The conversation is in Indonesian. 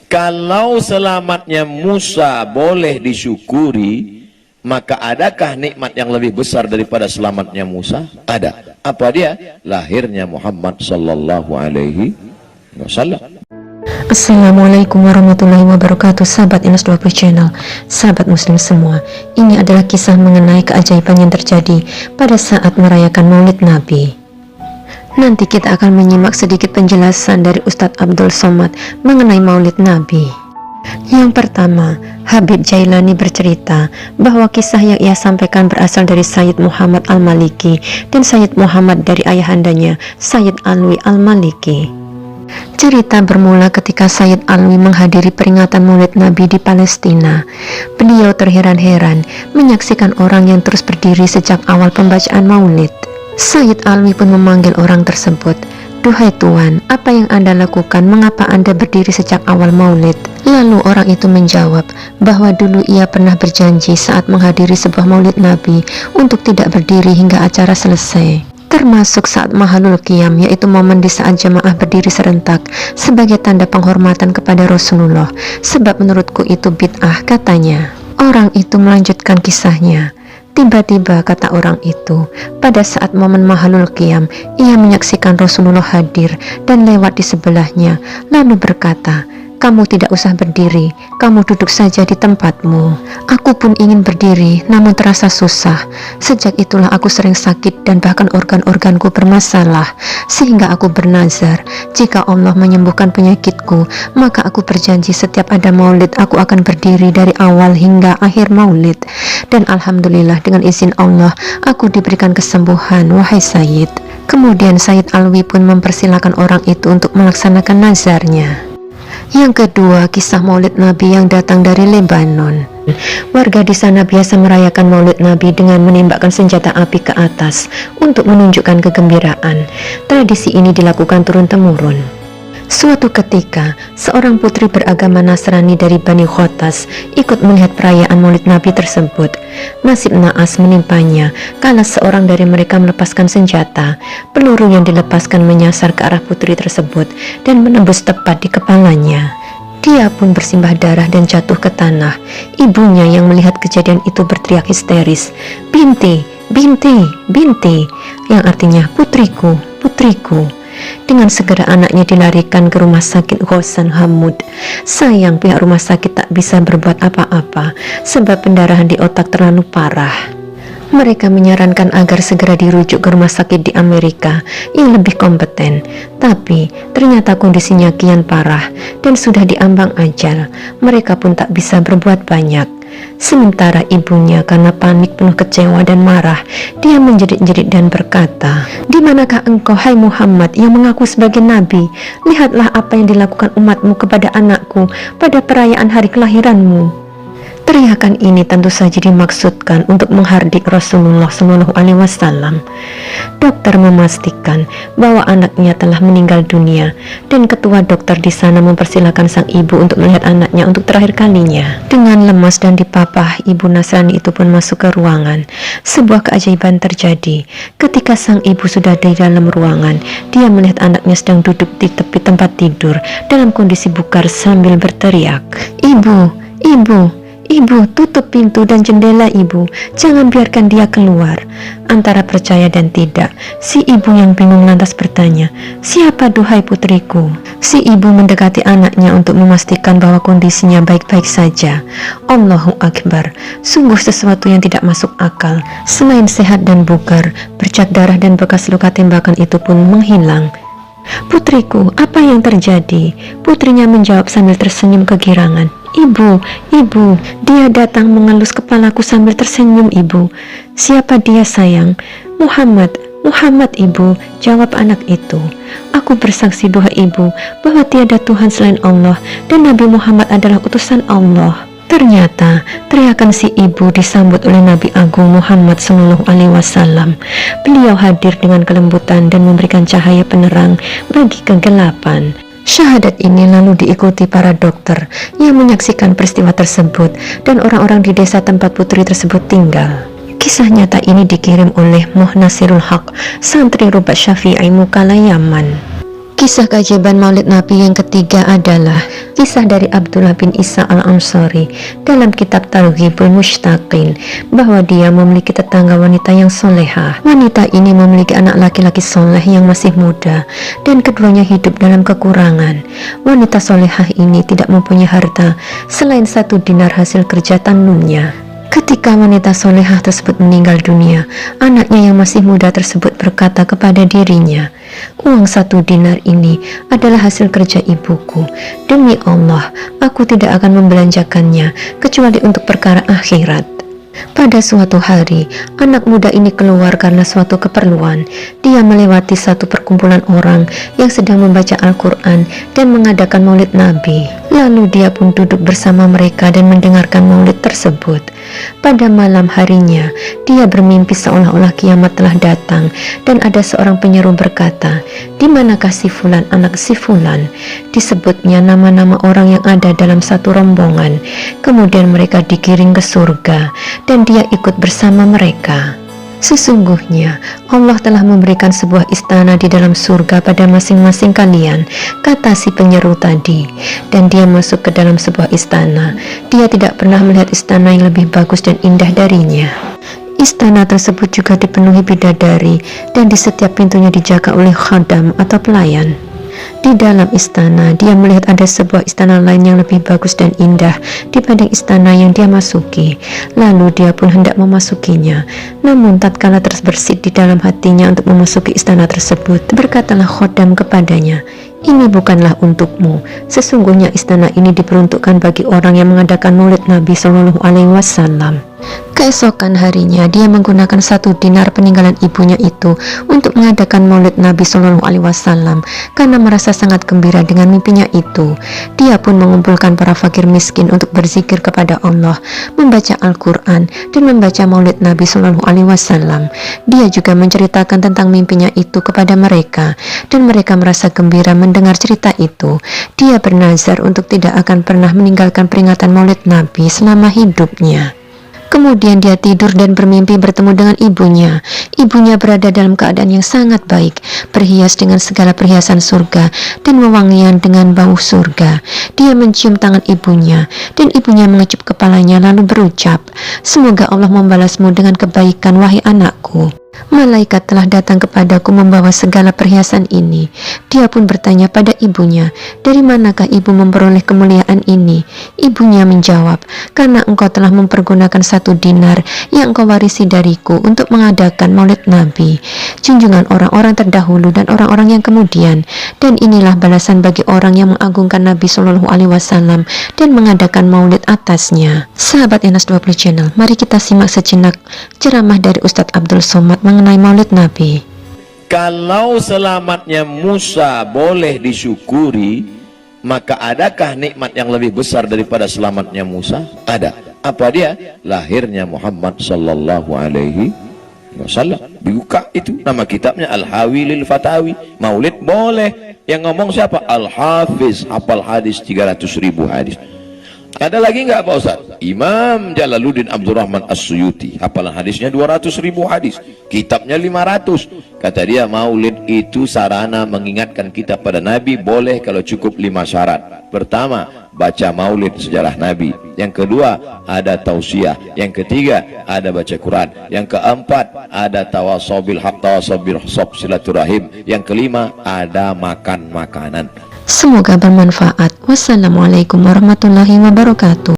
Kalau selamatnya Musa boleh disyukuri, maka adakah nikmat yang lebih besar daripada selamatnya Musa? Ada. Apa dia? Lahirnya Muhammad sallallahu alaihi wasallam. Assalamualaikum warahmatullahi wabarakatuh. Sahabat Inas 20 Channel, sahabat muslim semua, ini adalah kisah mengenai keajaiban yang terjadi pada saat merayakan Maulid Nabi. Nanti kita akan menyimak sedikit penjelasan dari Ustadz Abdul Somad mengenai Maulid Nabi. Yang pertama, Habib Jailani bercerita bahwa kisah yang ia sampaikan berasal dari Sayyid Muhammad Al-Maliki dan Sayyid Muhammad dari ayahandanya Sayyid Alwi Al-Maliki. Cerita bermula ketika Sayyid Alwi menghadiri peringatan Maulid Nabi di Palestina. Beliau terheran-heran menyaksikan orang yang terus berdiri sejak awal pembacaan Maulid. Sayyid Alwi pun memanggil orang tersebut. "Duhai Tuan, apa yang Anda lakukan? Mengapa Anda berdiri sejak awal Maulid?" Lalu orang itu menjawab bahwa dulu ia pernah berjanji saat menghadiri sebuah Maulid Nabi untuk tidak berdiri hingga acara selesai, termasuk saat Mahalul Qiyam, yaitu momen di saat jamaah berdiri serentak sebagai tanda penghormatan kepada Rasulullah, sebab menurutku itu bid'ah, katanya. Orang itu melanjutkan kisahnya. Tiba-tiba, kata orang itu, pada saat momen Mahalul Qiyam, ia menyaksikan Rasulullah hadir dan lewat di sebelahnya, lalu berkata, "Kamu tidak usah berdiri, kamu duduk saja di tempatmu." Aku pun ingin berdiri, namun terasa susah. Sejak itulah aku sering sakit dan bahkan organ-organku bermasalah, sehingga aku bernazar, jika Allah menyembuhkan penyakitku, maka aku berjanji setiap ada maulid aku akan berdiri dari awal hingga akhir maulid. Dan alhamdulillah dengan izin Allah, aku diberikan kesembuhan, wahai Sayyid. Kemudian Sayyid Alwi pun mempersilahkan orang itu untuk melaksanakan nazarnya. Yang kedua, kisah Maulid Nabi yang datang dari Lebanon. Warga di sana biasa merayakan Maulid Nabi dengan menembakkan senjata api ke atas untuk menunjukkan kegembiraan. Tradisi ini dilakukan turun-temurun. Suatu ketika, seorang putri beragama Nasrani dari Bani Khotas ikut melihat perayaan Maulid Nabi tersebut. Nasib naas menimpanya kala seorang dari mereka melepaskan senjata. Peluru yang dilepaskan menyasar ke arah putri tersebut dan menembus tepat di kepalanya. Dia pun bersimbah darah dan jatuh ke tanah. Ibunya yang melihat kejadian itu berteriak histeris, "Binti, binti, binti," yang artinya putriku, putriku. Dengan segera anaknya dilarikan ke rumah sakit Ghossan Hamud. Sayang pihak rumah sakit tak bisa berbuat apa-apa sebab pendarahan di otak terlalu parah. Mereka menyarankan agar segera dirujuk ke rumah sakit di Amerika yang lebih kompeten. Tapi ternyata kondisinya kian parah dan sudah diambang ajal. Mereka pun tak bisa berbuat banyak. Sementara ibunya karena panik penuh kecewa dan marah, dia menjerit-jerit dan berkata, "Di manakah engkau, hai Muhammad yang mengaku sebagai nabi? Lihatlah apa yang dilakukan umatmu kepada anakku pada perayaan hari kelahiranmu." Teriakan ini tentu saja dimaksudkan untuk menghardik Rasulullah SAW. Dokter memastikan bahwa anaknya telah meninggal dunia dan ketua dokter di sana mempersilahkan sang ibu untuk melihat anaknya untuk terakhir kalinya. Dengan lemas dan dipapah, ibu Nasrani itu pun masuk ke ruangan. Sebuah keajaiban terjadi. Ketika sang ibu sudah di dalam ruangan, dia melihat anaknya sedang duduk di tepi tempat tidur dalam kondisi bukar sambil berteriak, "Ibu, ibu, Ibu, tutup pintu dan jendela ibu, jangan biarkan dia keluar." Antara percaya dan tidak, si ibu yang bingung lantas bertanya, "Siapa duhai putriku?" Si ibu mendekati anaknya untuk memastikan bahwa kondisinya baik-baik saja. Allahu Akbar, sungguh sesuatu yang tidak masuk akal. Selain sehat dan bugar, bercak darah dan bekas luka tembakan itu pun menghilang. "Putriku, apa yang terjadi?" Putrinya menjawab sambil tersenyum kegirangan, "Ibu, ibu, dia datang mengelus kepalaku sambil tersenyum, ibu." "Siapa dia, sayang?" "Muhammad, Muhammad, ibu," jawab anak itu. "Aku bersaksi, duhai ibu, bahwa tiada Tuhan selain Allah dan Nabi Muhammad adalah utusan Allah." Ternyata teriakan si ibu disambut oleh Nabi Agung Muhammad SAW. Beliau hadir dengan kelembutan dan memberikan cahaya penerang bagi kegelapan. Syahadat ini lalu diikuti para dokter yang menyaksikan peristiwa tersebut dan orang-orang di desa tempat putri tersebut tinggal. Kisah nyata ini dikirim oleh Muh Nasirul Haq, santri Rubat Syafi'i Mukalla Yaman. Kisah keajaiban Maulid Nabi yang ketiga adalah kisah dari Abdullah bin Isa al-Ansari dalam kitab Targhibul Mushtaqin, bahwa dia memiliki tetangga wanita yang solehah. Wanita ini memiliki anak laki-laki soleh yang masih muda, dan keduanya hidup dalam kekurangan. Wanita solehah ini tidak mempunyai harta selain 1 dinar hasil kerja tanamnya. Ketika wanita solehah tersebut meninggal dunia, anaknya yang masih muda tersebut berkata kepada dirinya, "Uang 1 dinar ini adalah hasil kerja ibuku. Demi Allah, aku tidak akan membelanjakannya kecuali untuk perkara akhirat." Pada suatu hari, anak muda ini keluar karena suatu keperluan. Dia melewati satu perkumpulan orang yang sedang membaca Al-Quran dan mengadakan maulid Nabi. Lalu dia pun duduk bersama mereka dan mendengarkan maulid tersebut. Pada malam harinya, dia bermimpi seolah-olah kiamat telah datang, dan ada seorang penyeru berkata, "Di manakah si Fulan anak si Fulan?" Disebutnya nama-nama orang yang ada dalam satu rombongan. Kemudian mereka digiring ke surga, dan dia ikut bersama mereka. Sesungguhnya Allah telah memberikan sebuah istana di dalam surga pada masing-masing kalian, kata si penyeru tadi. Dan dia masuk ke dalam sebuah istana. Dia tidak pernah melihat istana yang lebih bagus dan indah darinya. Istana tersebut juga dipenuhi bidadari, dan di setiap pintunya dijaga oleh khadam atau pelayan. Di dalam istana, dia melihat ada sebuah istana lain yang lebih bagus dan indah dibanding istana yang dia masuki. Lalu dia pun hendak memasukinya. Namun tatkala terbersit di dalam hatinya untuk memasuki istana tersebut, berkatalah khodam kepadanya, "Ini bukanlah untukmu. Sesungguhnya istana ini diperuntukkan bagi orang yang mengadakan maulid Nabi Shallallahu Alaihi Wasallam." Keesokan harinya, dia menggunakan 1 dinar peninggalan ibunya itu untuk mengadakan maulid Nabi Shallallahu Alaihi Wasallam. Karena merasa sangat gembira dengan mimpinya itu, dia pun mengumpulkan para fakir miskin untuk berzikir kepada Allah, membaca Al-Quran, dan membaca maulid Nabi Shallallahu Alaihi Wasallam. Dia juga menceritakan tentang mimpinya itu kepada mereka, dan mereka merasa gembira mendengar cerita itu. Dia bernazar untuk tidak akan pernah meninggalkan peringatan maulid Nabi selama hidupnya. Kemudian dia tidur dan bermimpi bertemu dengan ibunya. Ibunya berada dalam keadaan yang sangat baik, berhias dengan segala perhiasan surga dan wewangian dengan bau surga. Dia mencium tangan ibunya, dan ibunya mengecup kepalanya lalu berucap, "Semoga Allah membalasmu dengan kebaikan, wahai anakku. Malaikat telah datang kepadaku membawa segala perhiasan ini." Dia pun bertanya pada ibunya, "Dari manakah ibu memperoleh kemuliaan ini?" Ibunya menjawab, "Karena engkau telah mempergunakan 1 dinar yang engkau warisi dariku untuk mengadakan maulid Nabi, junjungan orang-orang terdahulu dan orang-orang yang kemudian. Dan inilah balasan bagi orang yang mengagungkan Nabi Shallallahu Alaihi Wasallam dan mengadakan maulid atasnya." Sahabat Enas 20 Channel, mari kita simak sejenak ceramah dari Ustadz Abdul Somad mengenai maulid Nabi. Kalau selamatnya Musa boleh disyukuri, maka adakah nikmat yang lebih besar daripada selamatnya Musa? Ada. Apa dia? Lahirnya Muhammad sallallahu alaihi wasallam. Buka itu nama kitabnya Al-Hawi lil Fatawi. Maulid boleh. Yang ngomong siapa? Al-Hafiz, hafal hadis 300.000 hadis. Ada lagi nggak Pak Ustaz? Imam Jalaluddin Abdurrahman As-Suyuti, hafalan hadisnya 200.000 hadis, kitabnya 500. Kata dia, maulid itu sarana mengingatkan kita pada Nabi, boleh kalau cukup 5 syarat. Pertama, baca maulid sejarah Nabi. Yang kedua, ada tausiah. Yang ketiga, ada baca Quran. Yang keempat, ada tawasobil haq, tawasobil sob silaturahim. Yang kelima, ada makan makanan. Semoga bermanfaat. Wassalamualaikum warahmatullahi wabarakatuh.